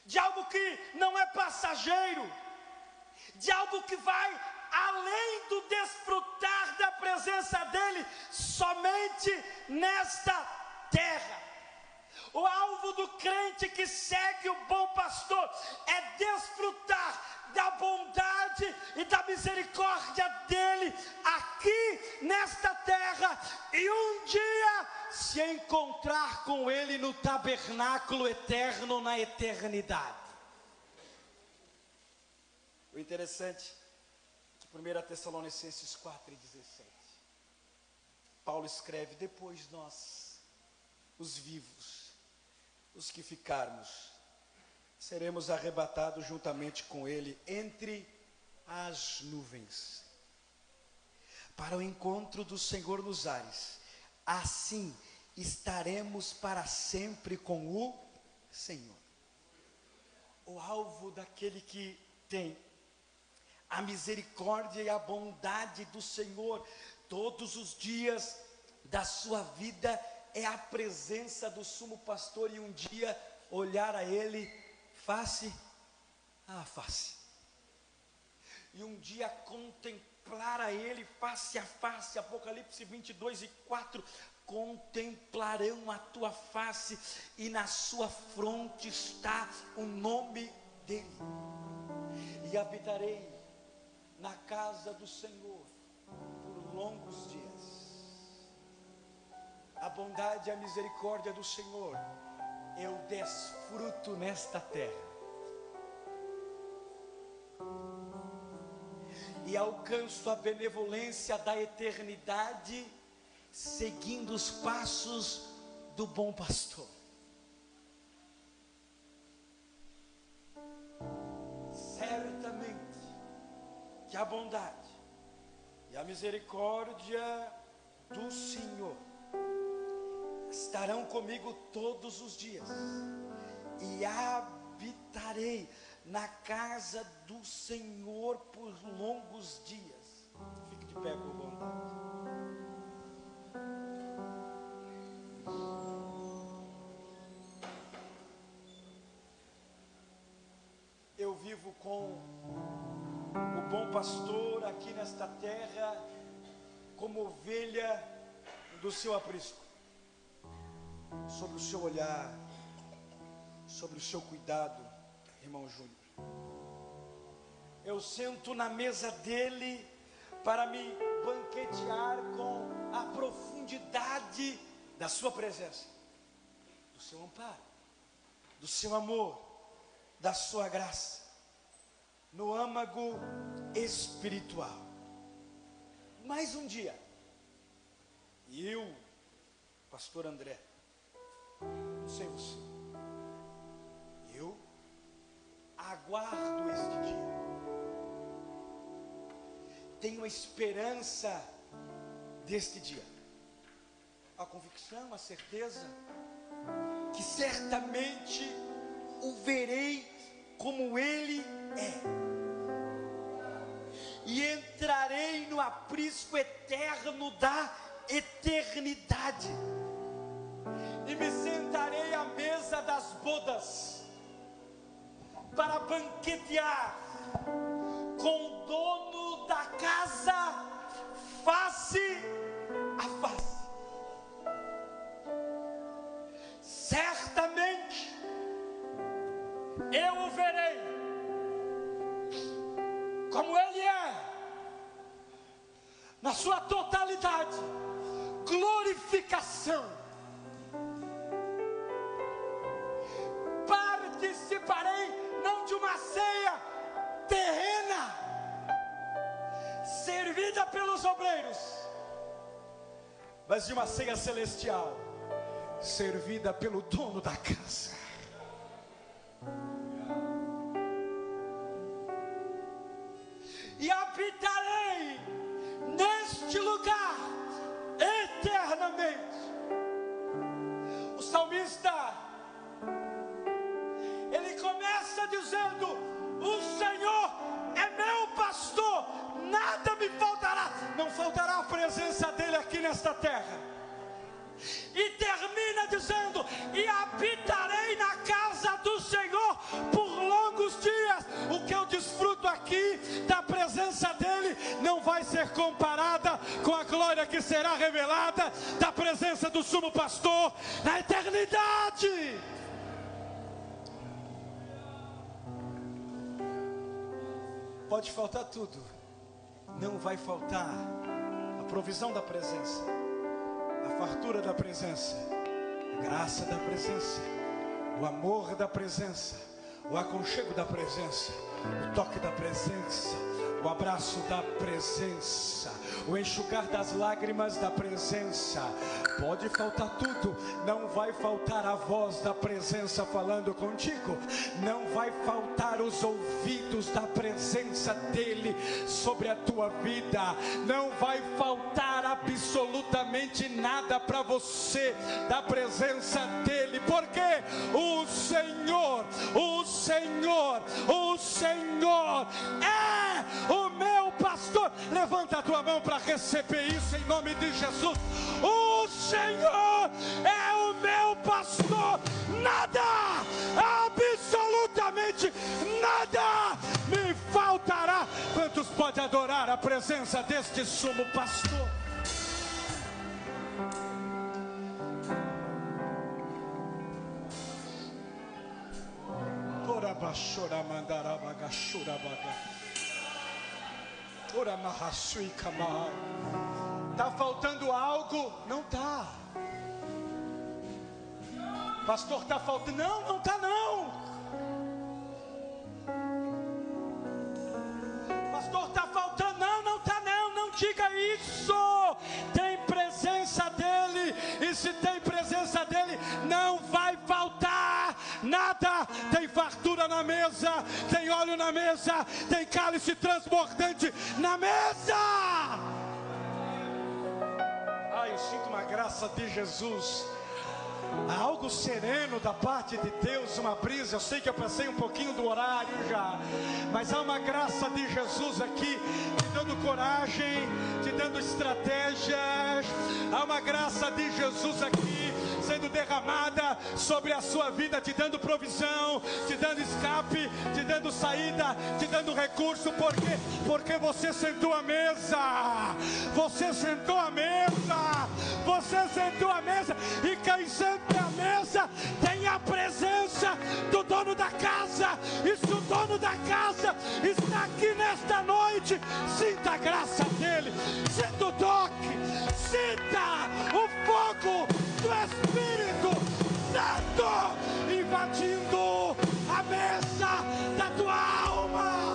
de algo que não é passageiro, de algo que vai além do desfrutar da presença dele somente nesta terra. O alvo do crente que segue o bom pastor é desfrutar da bondade e da misericórdia dele aqui nesta terra, e um dia se encontrar com ele no tabernáculo eterno, na eternidade. O interessante, 1 Tessalonicenses 4:17, Paulo escreve: depois nós, os vivos, os que ficarmos, seremos arrebatados juntamente com ele entre as nuvens, para o encontro do Senhor nos ares. Assim estaremos para sempre com o Senhor. O alvo daquele que tem a misericórdia e a bondade do Senhor todos os dias da sua vida é a presença do sumo pastor, e um dia olhar a ele face a face, e um dia contemplar a ele face a face. Apocalipse 22:4, contemplarão a tua face, e na sua fronte está o nome dele. E habitarei na casa do Senhor por longos dias. A bondade e a misericórdia do Senhor eu desfruto nesta terra, e alcanço a benevolência da eternidade, seguindo os passos do bom pastor. Certamente que a bondade e a misericórdia do Senhor estarão comigo todos os dias, e habitarei na casa do Senhor por longos dias. pé com bondade. Eu vivo com o bom pastor aqui nesta terra, como ovelha do seu aprisco, sobre o seu olhar, sobre o seu cuidado, irmão Júnior. Eu sento na mesa dele para me banquetear com a profundidade da sua presença, do seu amparo, do seu amor, da sua graça, no âmago espiritual. Mais um dia, e eu, pastor André, não sei você, eu aguardo este dia, tenho a esperança deste dia, a convicção, a certeza, que certamente o verei como Ele é, e entrarei no aprisco eterno da eternidade, e me sentarei à mesa das bodas, para banquetear com o dono da casa, face a face. Certamente eu o verei como Ele é, na sua totalidade, glorificação. Participarei não de uma ceia terrena, servida pelos obreiros, mas de uma ceia celestial, servida pelo dono da casa. E habitarei neste lugar eternamente. O salmista, ele começa dizendo: o Senhor é meu pastor, nada me faltará. Não faltará a presença dele aqui nesta terra. E termina dizendo: e habitarei na casa do Senhor por longos dias. O que eu desfruto aqui da presença dele não vai ser comparada com a glória que será revelada da presença do sumo pastor na eternidade. Pode faltar tudo, não vai faltar a provisão da presença, a fartura da presença, a graça da presença, o amor da presença, o aconchego da presença, o toque da presença, o abraço da presença, o enxugar das lágrimas da presença. Pode faltar tudo, não vai faltar a voz da presença falando contigo, não vai faltar os ouvidos da presença dele sobre a tua vida, não vai faltar absolutamente nada para você da presença dele, porque o Senhor é o meu pastor. Levanta a tua mão para receber isso em nome de Jesus. O Senhor é o meu pastor, nada, absolutamente nada me faltará. Quantos podem adorar a presença deste sumo pastor? Chora mandara bagachura baga. Ora mahasui kamai. Tá faltando algo? Não tá. Pastor, tá faltando? Não, não tá não. Pastor, tá faltando? Não, não tá não. Não diga isso. Tem presença dele, e se tem presença dele, não vai faltar nada. Tem fartura na mesa, tem óleo na mesa, tem cálice transbordante na mesa. Ai, eu sinto uma graça de Jesus. Há algo sereno da parte de Deus, uma brisa. Eu sei que eu passei um pouquinho do horário já, mas há uma graça de Jesus aqui, te dando coragem, te dando estratégias. Há uma graça de Jesus aqui sendo derramada sobre a sua vida, te dando provisão, te dando escape, te dando saída, te dando recurso. Por quê? Porque você sentou à mesa. Você sentou à mesa. Você sentou à mesa. E quem senta à mesa tem a presença do dono da casa. E se o dono da casa está aqui nesta noite, sinta a graça dele, sinta o toque, sinta o fogo do Espírito Santo invadindo a mesa da tua alma.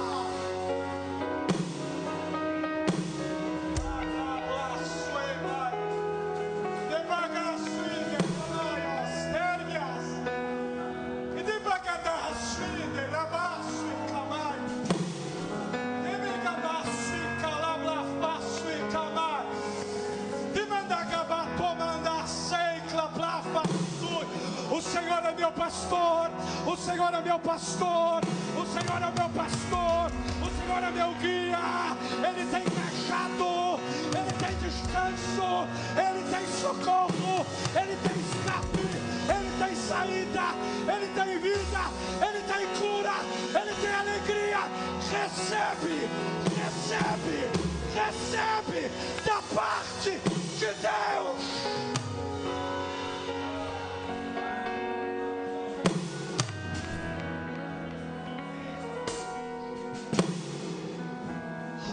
O Senhor é meu pastor, o Senhor é meu pastor, o Senhor é meu pastor, o Senhor é meu guia. Ele tem cajado, Ele tem descanso, Ele tem socorro, Ele tem escape, Ele tem saída, Ele tem vida, Ele tem cura, Ele tem alegria. Recebe, recebe, recebe da parte de Deus.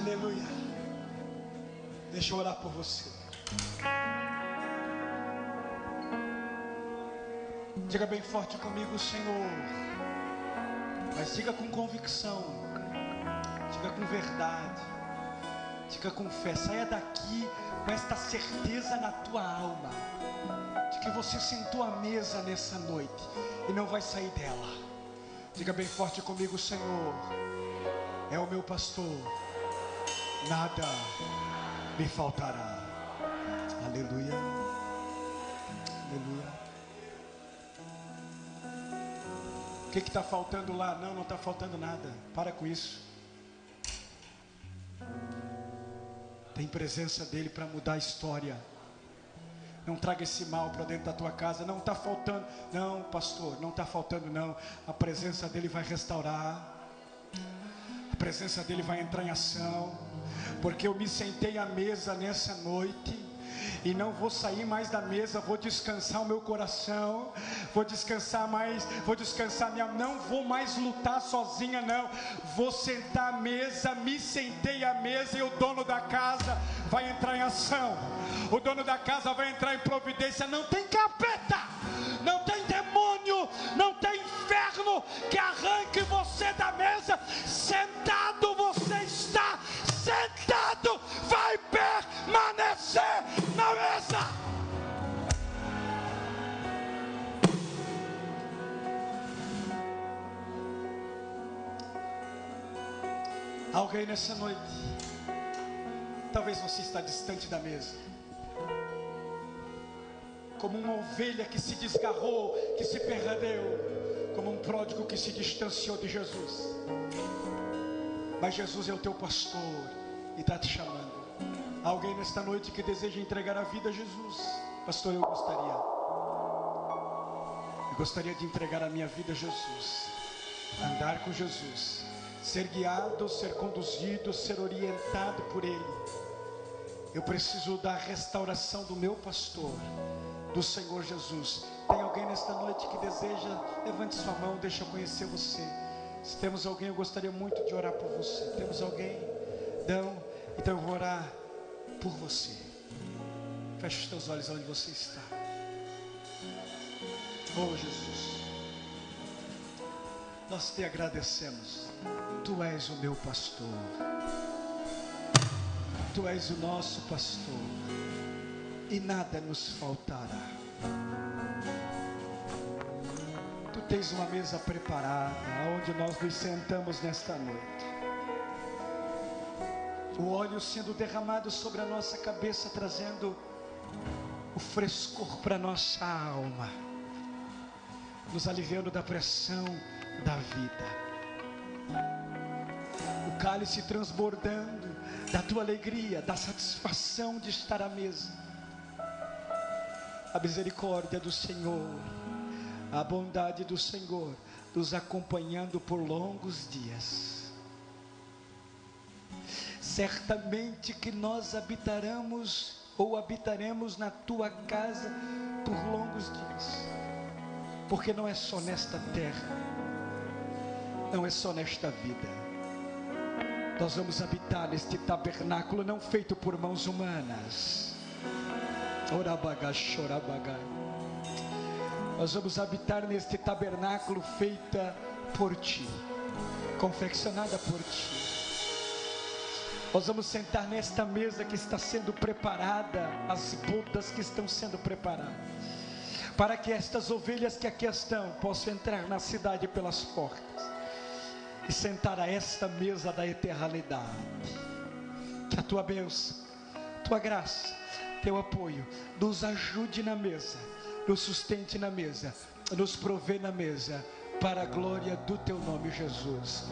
Aleluia. Deixa eu orar por você. Diga bem forte comigo, Senhor. Mas diga com convicção. Diga com verdade. Diga com fé. Saia daqui com esta certeza na tua alma de que você sentou à mesa nessa noite e não vai sair dela. Diga bem forte comigo, Senhor. É o meu pastor. Nada me faltará. Aleluia. Aleluia. O que está faltando lá? Não está faltando nada. Para com isso. Tem presença dele para mudar a história. Não traga esse mal para dentro da tua casa. Não está faltando. Não, pastor, não está faltando não. A presença dele vai restaurar. A presença dele vai entrar em ação. Porque eu me sentei à mesa nessa noite e não vou sair mais da mesa. Vou descansar o meu coração, vou descansar mais, vou descansar minha, não vou mais lutar sozinha não, vou sentar à mesa. Me sentei à mesa e o dono da casa vai entrar em ação, o dono da casa vai entrar em providência. Não tem capeta, não tem demônio, não tem inferno que arranque você da mesa. Sentado você está, sentado vai permanecer na mesa. Alguém nessa noite, talvez você está distante da mesa, como uma ovelha que se desgarrou, que se perdeu, como um pródigo que se distanciou de Jesus. Mas Jesus é o teu pastor e está te chamando. Alguém nesta noite que deseja entregar a vida a Jesus? Pastor, eu gostaria de entregar a minha vida a Jesus, andar com Jesus, ser guiado, ser conduzido, ser orientado por Ele. Eu preciso da restauração do meu pastor, do Senhor Jesus. Tem alguém nesta noite que deseja? Levante sua mão, deixa eu conhecer você. Se temos alguém, eu gostaria muito de orar por você. Temos alguém? Não? Então eu vou orar por você. Feche os teus olhos onde você está. Oh Jesus, nós te agradecemos. Tu és o meu pastor. Tu és o nosso pastor e nada nos faltará. Tu tens uma mesa preparada onde nós nos sentamos nesta noite. O óleo sendo derramado sobre a nossa cabeça, trazendo o frescor para nossa alma. nos aliviando da pressão da vida. O cálice transbordando da tua alegria, da satisfação de estar à mesa. A misericórdia do Senhor, a bondade do Senhor nos acompanhando por longos dias. Certamente que nós habitaremos na tua casa por longos dias, porque não é só nesta terra, não é só nesta vida. Nós vamos habitar neste tabernáculo não feito por mãos humanas. Nós vamos habitar neste tabernáculo feita por ti, confeccionada por ti. Nós vamos sentar nesta mesa que está sendo preparada, as bodas que estão sendo preparadas, para que estas ovelhas que aqui estão possam entrar na cidade pelas portas e sentar a esta mesa da eternidade. Que a tua bênção, tua graça, teu apoio nos ajude na mesa, nos sustente na mesa, nos provê na mesa, para a glória do teu nome, Jesus.